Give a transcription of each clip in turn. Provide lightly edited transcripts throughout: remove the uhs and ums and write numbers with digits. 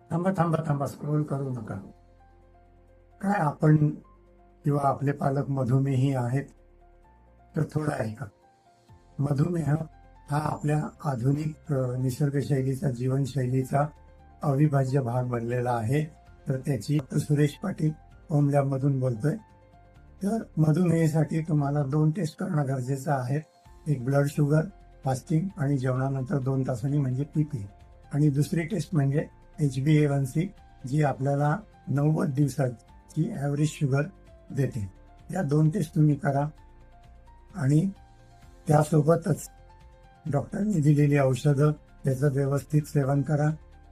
थांबा थांबा थांबा, स्क्रोल करू नका. काय आपण किंवा आपले पालक मधुमेही आहेत? तर थोडं ऐका. मधुमेह हा आपल्या आधुनिक निसर्गशैलीचा, जीवनशैलीचा अविभाज्य भाग बनलेला आहे. तर त्याची सुरेश पाटील होम लॅबमधून बोलतोय. तर मधुमेहासाठी तुम्हाला 2 टेस्ट करणं गरजेचं आहे. एक ब्लड शुगर, फास्टिंग आणि जेवणानंतर 2 तासांनी म्हणजे पीपी. आणि दुसरी टेस्ट म्हणजे HbA1c, जी आपल्याला 90 दिवसाची ॲव्हरेज शुगर देते. या 2 टेस्ट तुम्ही करा आणि त्यासोबतच डॉक्टरांनी दिलेली औषधं त्याचं व्यवस्थित सेवन करा.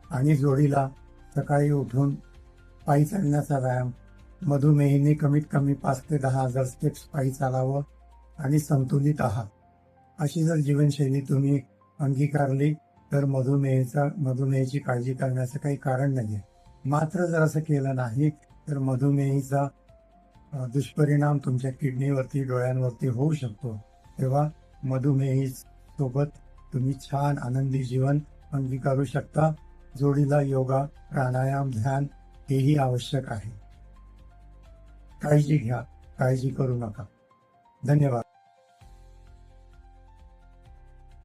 आणि जोडीला सकाळी उठून पायी चालण्याचा व्यायाम. मधुमेहीने कमीत कमी 5 ते 10,000 स्टेप्स पायी चालावं आणि संतुलित आहार, अशी जर जीवनशैली तुम्ही अंगीकारली तर मधुमेहाची काळजी करण्याचं काही कारण नाही. मात्र जर असं केलं नाही तर मधुमेहीचा दुष्परिणाम तुमच्या किडनीवरती, डोळ्यांवरती होऊ शकतो. तेव्हा मधुमेही सोबत तुम्ही छान आनंदी जीवन अंगीकारू शकता. जोडीला योगा, प्राणायाम, ध्यान हेही आवश्यक आहे. काळजी घ्या, काळजी करू नका. धन्यवाद.